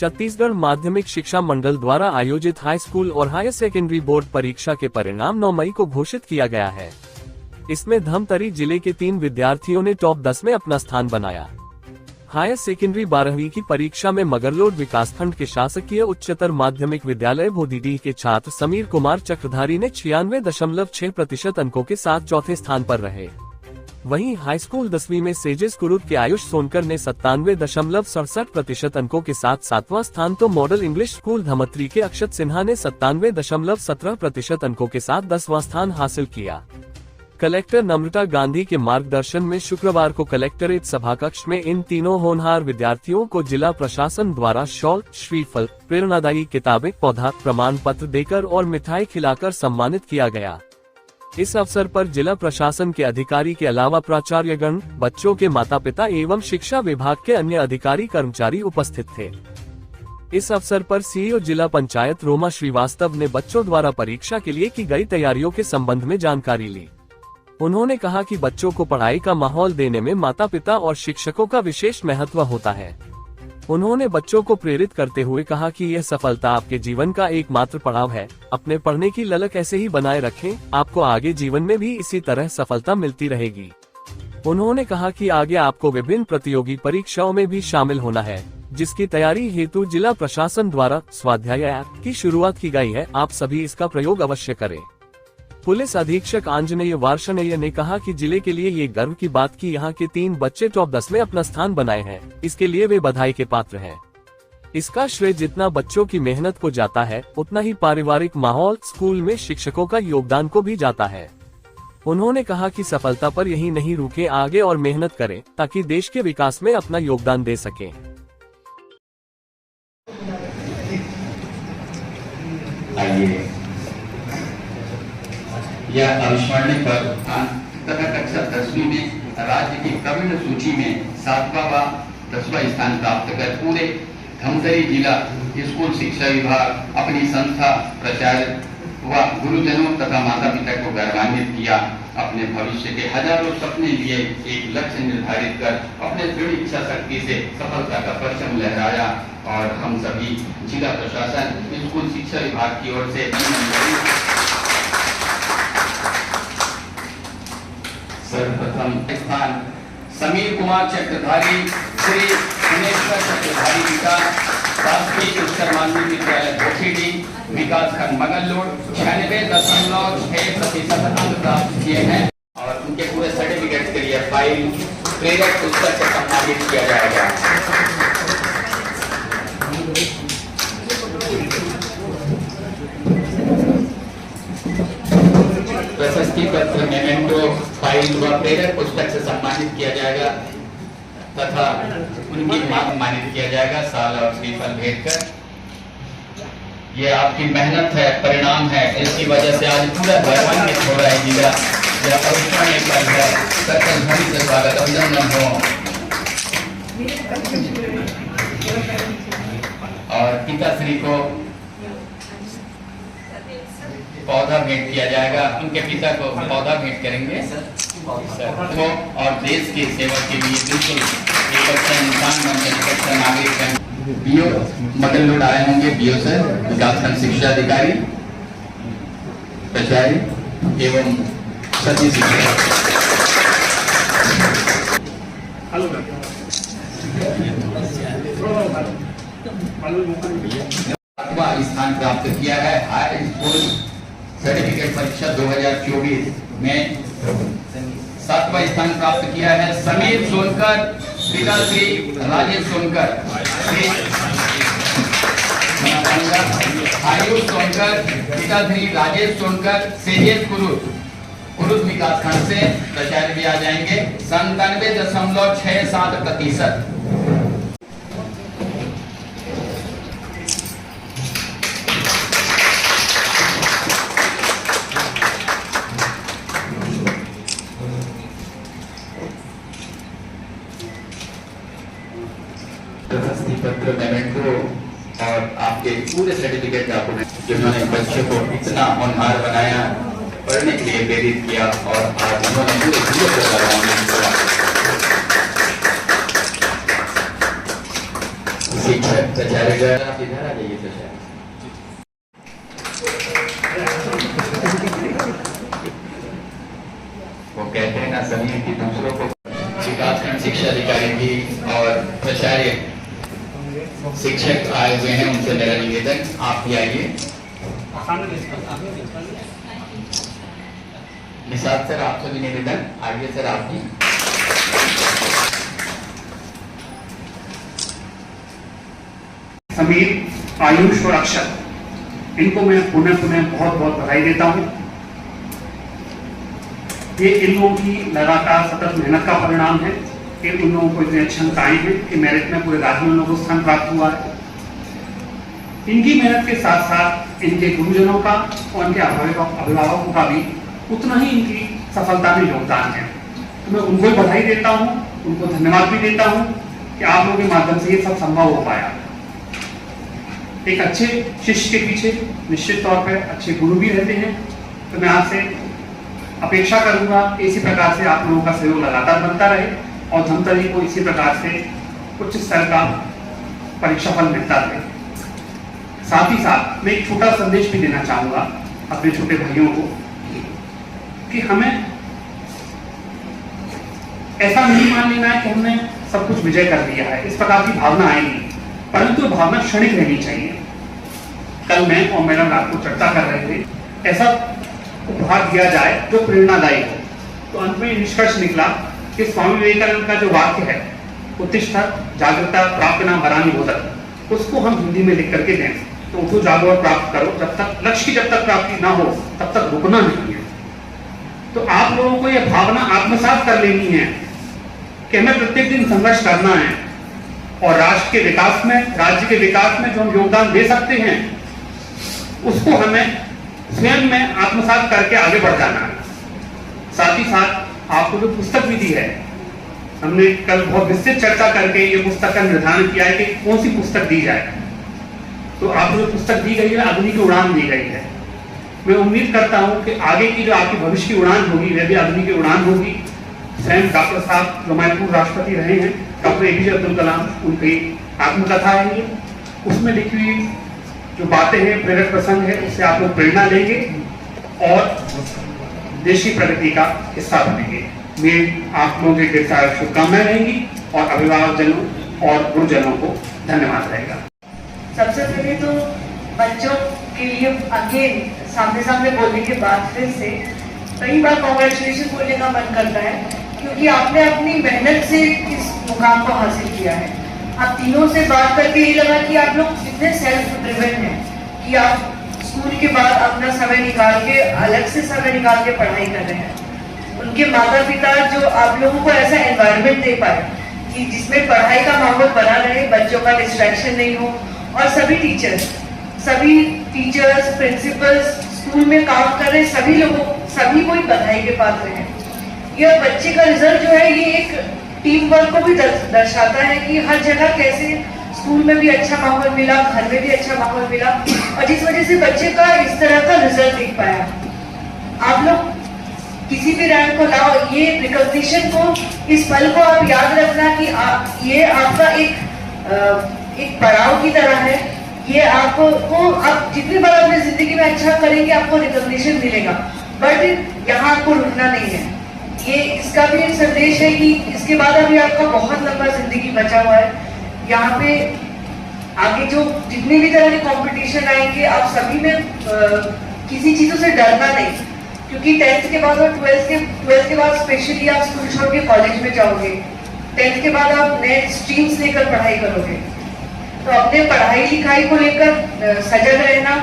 छत्तीसगढ़ माध्यमिक शिक्षा मंडल द्वारा आयोजित हाई स्कूल और हायर सेकेंडरी बोर्ड परीक्षा के परिणाम 9 मई को घोषित किया गया है। इसमें धमतरी जिले के 3 विद्यार्थियों ने टॉप 10 में अपना स्थान बनाया। हायर सेकेंडरी 12वीं की परीक्षा में मगरलोड विकासखंड के शासकीय उच्चतर माध्यमिक विद्यालय भोदीडीह के छात्र समीर कुमार चक्रधारी ने 96.6% अंकों के साथ चौथे स्थान पर रहे। वहीं हाई स्कूल 10वीं में सेजेस कुरुद के आयुष सोनकर ने 97.67% अंकों के साथ 7वां स्थान, तो मॉडल इंग्लिश स्कूल धमतरी के अक्षत सिन्हा ने 97.17% अंकों के साथ 10वां स्थान हासिल किया। कलेक्टर नम्रता गांधी के मार्गदर्शन में शुक्रवार को कलेक्टरेट सभाकक्ष में इन तीनों होनहार विद्यार्थियों को जिला प्रशासन द्वारा शॉल, श्रीफल, प्रेरणादायी किताबें, पौधा, प्रमाण पत्र देकर और मिठाई खिलाकर सम्मानित किया गया। इस अवसर पर जिला प्रशासन के अधिकारी के अलावा प्राचार्यगण, बच्चों के माता पिता एवं शिक्षा विभाग के अन्य अधिकारी कर्मचारी उपस्थित थे। इस अवसर पर सीईओ जिला पंचायत रोमा श्रीवास्तव ने बच्चों द्वारा परीक्षा के लिए की गई तैयारियों के संबंध में जानकारी ली। उन्होंने कहा कि बच्चों को पढ़ाई का माहौल देने में माता पिता और शिक्षकों का विशेष महत्व होता है। उन्होंने बच्चों को प्रेरित करते हुए कहा कि यह सफलता आपके जीवन का एकमात्र पड़ाव है। अपने पढ़ने की ललक ऐसे ही बनाए रखें, आपको आगे जीवन में भी इसी तरह सफलता मिलती रहेगी। उन्होंने कहा कि आगे आपको विभिन्न प्रतियोगी परीक्षाओं में भी शामिल होना है, जिसकी तैयारी हेतु जिला प्रशासन द्वारा स्वाध्याय ऐप की शुरुआत की गई है। आप सभी इसका प्रयोग अवश्य करें। पुलिस अधीक्षक आंजनेय वार्षणेय ने कहा कि जिले के लिए ये गर्व की बात कि यहाँ के 3 बच्चे टॉप 10 में अपना स्थान बनाए हैं। इसके लिए वे बधाई के पात्र हैं। इसका श्रेय जितना बच्चों की मेहनत को जाता है, उतना ही पारिवारिक माहौल, स्कूल में शिक्षकों का योगदान को भी जाता है। उन्होंने कहा कि सफलता पर यही नहीं रुके, आगे और मेहनत करें ताकि देश के विकास में अपना योगदान दे सकें। यह अविस्मरणीय पल तथा कक्षा 10वीं में राज्य की प्रवीण सूची में 7वां व 10वां स्थान प्राप्त कर पूरे धमतरी जिला स्कूल शिक्षा विभाग अपनी संस्था, प्राचार्य व गुरुजनों तथा माता पिता को गौरवान्वित किया। अपने भविष्य के हजारों सपने लिए एक लक्ष्य निर्धारित कर अपने दृढ़ इच्छा शक्ति से सफलता का परचम लहराया और हम सभी जिला प्रशासन, स्कूल शिक्षा विभाग की ओर से सर्वप्रथम स्थान समीर कुमार चक्रधारी, श्री सुनेश्वर चक्रधारी पिता, शासकीय उच्चतर माध्यमिक विद्यालय भोदीडीह, विकास खंड मगरलोड, 96.6% अंक प्राप्त किए हैं और उनके पूरे सर्टिफिकेट के लिए फाइल प्रेरक पुस्तक से सम्मानित किया जाएगा। प्रशस्ति पत्र, मेमेंटो, फाइल व प्रेरक पुस्तक से सम्मानित किया जाएगा तथा उनकी सम्मानित किया जाएगा साल और श्रीफल भेंट कर। ये आपकी मेहनत है, परिणाम है, इसकी वजह से आज पूरा गौरवान्वित हो रहा है जिला। यह अविस्मरणीय पल है। सकल ध्वनि से स्वागत अभिनंदन हो। और पिताश्री को पौधा भेंट किया जाएगा। उनके पिता को पौधा भेंट करेंगे वो और देश की सेवा के लिए बिल्कुल एक अच्छा इंसान बनकर एक अच्छा नागरिक बन। बीओ मगरलोड आए होंगे, बीओ सर, विकासखंड शिक्षा अधिकारी, प्राचार्य एवं सभी शिक्षक। स्थान प्राप्त किया है हाई स्कूल सर्टिफिकेट परीक्षा 2024 में 7वां स्थान प्राप्त किया है समीर सोनकर, पिता श्री राजेश सोनकर, आयुष सोनकर, पिता श्री राजेश सोनकर, सेजेस कुरुद विकास खंड से प्राचार्य भी आ जाएंगे। 97.67%। प्रशस्ति पत्र, मेमेंटो और आपके पूरे सर्टिफिकेट डॉक्यूमेंट जिन्होंने बच्चे को इतना होनहार बनाया, पढ़ने के लिए प्रेरित किया और आज उन्होंने पूरे जीवन को गौरवान्वित किया। शिक्षक प्राचार्य आप इधर आ जाइए तो शायद वो कहते हैं ना सभी की दूसरों को विकासखंड शिक्षा अधिकारी भी और प्राचार्य शिक्षक आए हुए हैं, उनसे मेरा निवेदन आप भी आइए। निषाद सर आपसे भी निवेदन आइए सर आप भी। समीर, आयुष और अक्षर, इनको मैं पुनः बहुत बहुत बधाई देता हूं। ये इन लोगों की लगातार सतत मेहनत का परिणाम है कि उन लोगों को इतने अच्छे अंक आए हैं कि मेरिट में पूरे राज्य में लोगों को स्थान प्राप्त हुआ है। इनकी मेहनत के साथ साथ इनके गुरुजनों का और इनके अभिभावकों का भी उतना ही इनकी सफलता में योगदान है। तो मैं उनको भी बधाई देता हूँ, उनको धन्यवाद भी देता हूँ कि आप लोगों के माध्यम से ये सब संभव हो पाया। एक अच्छे शिष्य के पीछे निश्चित तौर पर अच्छे गुरु भी रहते हैं, तो मैं आपसे अपेक्षा करूंगा कि इसी प्रकार से आप लोगों का सहयोग लगातार बनता रहे और धमतरी को इसी प्रकार से उच्च स्तर का परीक्षा फल मिलता रहे। साथ ही साथ मैं एक छोटा संदेश भी देना चाहूंगा अपने छोटे भाइयों को कि हमें ऐसा नहीं मान लेना है कि हमने सब कुछ विजय कर लिया है, इस प्रकार की भावना आएगी, परंतु भावना क्षणिक रहनी चाहिए। कल मैं और मैडम रात को चर्चा कर रहे थे, ऐसा उपहार दिया जाए जो प्रेरणादायी हो। तो अंत में निष्कर्ष निकला कि स्वामी विवेकानंद का जो वाक्य है, उत्तिष्ठत जागृता प्राप्त नाम हरानी होदत, उसको हम हिंदी में लिख करके दें तो उठो जागो और प्राप्त करो। जब तक लक्ष्य की जब तक प्राप्ति ना हो तब तक रुकना नहीं है। तो आप लोगों को यह भावना आत्मसात कर लेनी है कि हमें प्रत्येक दिन संघर्ष करना है और राष्ट्र के विकास में, राज्य के विकास में जो हम योगदान दे सकते हैं उसको हमें स्वयं में आत्मसात करके आगे बढ़ जाना है। साथ ही साथ आपको जो पुस्तक भी दी है, हमने कल बहुत विस्तृत चर्चा करके ये पुस्तक का निर्धारण किया है कि कौन सी पुस्तक दी जाए। तो आपको जो पुस्तक दी गई है अग्नि की उड़ान दी गई है। मैं उम्मीद करता हूं कि आगे की जो आपकी भविष्य की उड़ान होगी वह भी अग्नि की उड़ान होगी। स्वयं डॉक्टर साहब जो हमारे पूर्व राष्ट्रपति रहे हैं, डॉक्टर एपीजे अब्दुल कलाम, उनकी आत्मकथा है ये, उसमें लिखी हुई जो बातें हैं, प्रेरक प्रसंग है, उससे आप लोग प्रेरणा लेंगे और देश की प्रगति का हिस्सा बनेंगे। मेरी आप लोगों के ढेर सारी शुभकामनाएं रहेंगी और अभिभावक जनों और गुरुजनों को धन्यवाद रहेगा। सबसे पहले तो बच्चों के लिए अगेन सामने बोलने के बाद फिर से कई बार कॉन्ग्रेचुलेशन बोलने का मन करता है, क्योंकि आपने अपनी मेहनत से इस मुकाम को हासिल किया है। आप तीनों से बात करके ये लगा कि आप लोग कितने सेल्फ ड्रिवन हैं कि आप स्कूल के बाद अपना समय निकाल के, अलग से समय निकाल के पढ़ाई कर रहे हैं। उनके माता पिता जो आप लोगों को ऐसा एनवायरनमेंट दे पाए कि जिसमें पढ़ाई का माहौल बना रहे, बच्चों का डिस्ट्रैक्शन नहीं हो, और सभी टीचर्स, प्रिंसिपल्स, स्कूल में काम कर रहे सभी कोई बधाई के पात्र हैं। यह बच्चे का रिजल्ट जो है ये एक टीम वर्क को भी दर्शाता है कि हर जगह कैसे स्कूल में भी अच्छा माहौल मिला, घर में भी अच्छा माहौल मिला, और जिस वजह से बच्चे का इस तरह का रिजल्ट दिख पाया। आप लोग किसी भी रैंक को लाओ, ये रिकॉग्निशन को, इस पल को आप याद रखना कि ये आपका एक पड़ाव की तरह है। ये आपको आप जितनी बार अपनी जिंदगी में अच्छा करेंगे आपको रिकॉग्निशन मिलेगा, बट यहाँ आपको रुकना नहीं है। ये इसका भी एक संदेश है कि इसके बाद अभी आपका बहुत लंबा जिंदगी बचा हुआ है। यहाँ पे आगे जो जितनी भी तरह के कंपटीशन आएंगे, आप सभी में किसी चीजों से डरना नहीं, क्योंकि 10th के बाद और 12th के बाद स्पेशली आप स्कूल छोड़ के कॉलेज में जाओगे। 10th के बाद आप नए स्ट्रीम्स लेकर पढ़ाई करोगे, तो अपने पढ़ाई लिखाई को लेकर सजग रहना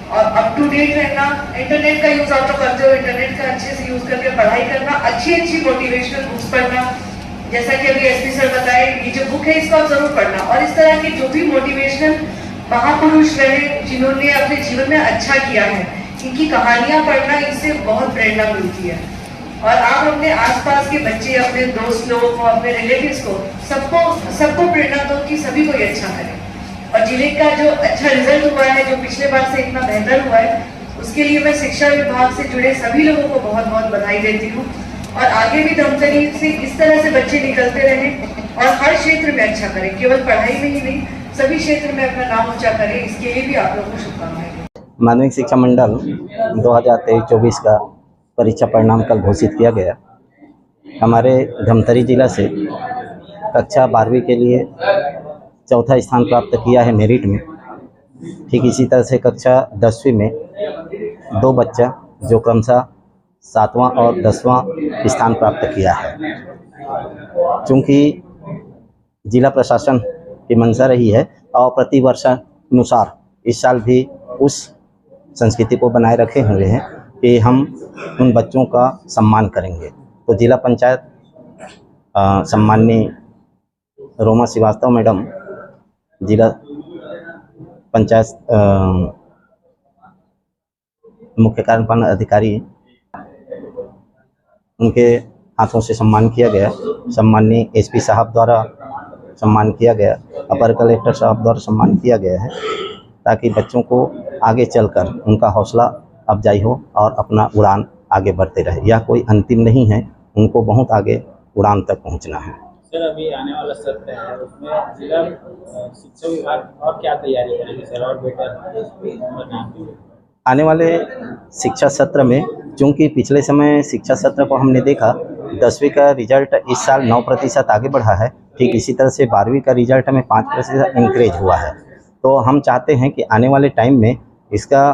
और अप टू डेट रहना। इंटरनेट का यूज आप तो करते हो, इंटरनेट का अच्छे से यूज करके पढ़ाई करना, अच्छी मोटिवेशनल बुक्स पढ़ना, जैसा कि अभी एसपी सर बताए, ये जो बुक है इसको आप जरूर पढ़ना। और इस तरह के जो भी मोटिवेशनल महापुरुष रहे जिन्होंने अपने जीवन में अच्छा किया है, इनकी कहानियां पढ़ना, इससे बहुत प्रेरणा मिलती है। और आप अपने आसपास के बच्चे, अपने दोस्त लोगों को, अपने रिलेटिव्स को, सबको प्रेरणा दो कि सभी कोई अच्छा करे। और जिले का जो अच्छा रिजल्ट हुआ है, जो पिछले बार से इतना बेहतर हुआ है, उसके लिए मैं शिक्षा विभाग से जुड़े सभी लोगों को बहुत बहुत बधाई देती हूँ। और आगे भी धमतरी से इस तरह से बच्चे निकलते रहें और हर क्षेत्र में अच्छा करें, केवल पढ़ाई में ही नहीं, सभी क्षेत्र में अपना नाम ऊंचा करें, इसके लिए भी आप लोगों को शुभकामनाएं। माध्यमिक शिक्षा मंडल 2023-24 का परीक्षा परिणाम कल घोषित किया गया। हमारे धमतरी जिला से कक्षा 12वीं के लिए चौथा स्थान प्राप्त किया है मेरिट में। ठीक इसी तरह से कक्षा 10वीं में 2 बच्चा जो क्रमशः 7वां और 10वां स्थान प्राप्त किया है। चूँकि जिला प्रशासन की मंशा रही है और प्रतिवर्षानुसार इस साल भी उस संस्कृति को बनाए रखे हुए हैं कि हम उन बच्चों का सम्मान करेंगे। तो जिला पंचायत सम्माननीय रोमा श्रीवास्तव मैडम, जिला पंचायत मुख्य कार्यपालन अधिकारी, उनके हाथों से सम्मान किया गया। सम्माननीय एसपी साहब द्वारा सम्मान किया गया, अपर कलेक्टर साहब द्वारा सम्मान किया गया है, ताकि बच्चों को आगे चलकर उनका हौसला अफजाई हो और अपना उड़ान आगे बढ़ते रहे। यह कोई अंतिम नहीं है, उनको बहुत आगे उड़ान तक पहुंचना है। सर, अभी आने वाला सत्र है, उसमें जिला शिक्षा विभाग और क्या तैयारी करेगी सर, और बेटर आने वाले शिक्षा सत्र में, चूँकि पिछले समय शिक्षा सत्र को हमने देखा 10वीं का रिजल्ट इस साल 9% आगे बढ़ा है। ठीक इसी तरह से 12वीं का रिजल्ट में 5% इंक्रीज हुआ है। तो हम चाहते हैं कि आने वाले टाइम में इसका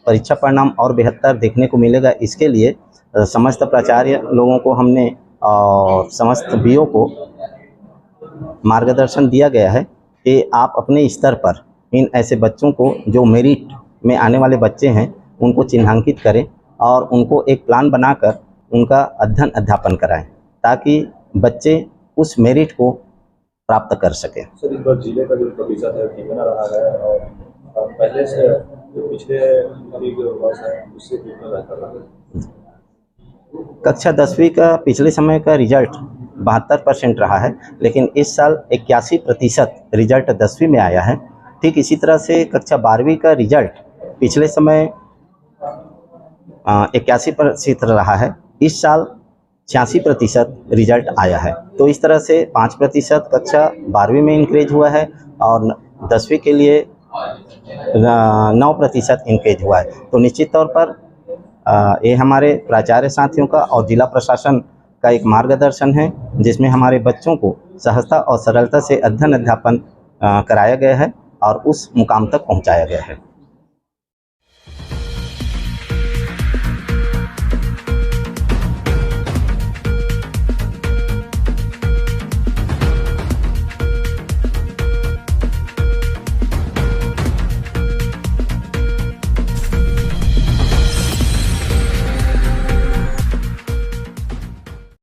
परीक्षा परिणाम और बेहतर देखने को मिलेगा। इसके लिए समस्त प्राचार्य लोगों को हमने और समस्त बीओ को मार्गदर्शन दिया गया है कि आप अपने स्तर पर इन ऐसे बच्चों को जो मेरिट में आने वाले बच्चे हैं उनको चिन्हांकित करें और उनको एक प्लान बनाकर उनका अध्ययन अध्यापन कराएं, ताकि बच्चे उस मेरिट को प्राप्त कर सकें। सर, इस बार जिले का जो प्रतिशत है ठीक बना रहा है और पहले से जो पिछले वर्ष है उससे कितना बेहतर रहा है? कक्षा 10वीं का पिछले समय का रिजल्ट 72% रहा है, लेकिन इस साल 81% रिजल्ट 10वीं में आया है। ठीक इसी तरह से कक्षा 12वीं का रिजल्ट पिछले समय 81% रहा है, इस साल 86% रिजल्ट आया है। तो इस तरह से 5% कक्षा 12वीं में इंक्रीज हुआ है और 10वीं के लिए 9% इंक्रीज हुआ है। तो निश्चित तौर पर ये हमारे प्राचार्य साथियों का और जिला प्रशासन का एक मार्गदर्शन है, जिसमें हमारे बच्चों को सहजता और सरलता से अध्ययन अध्यापन कराया गया है और उस मुकाम तक पहुंचाया गया है।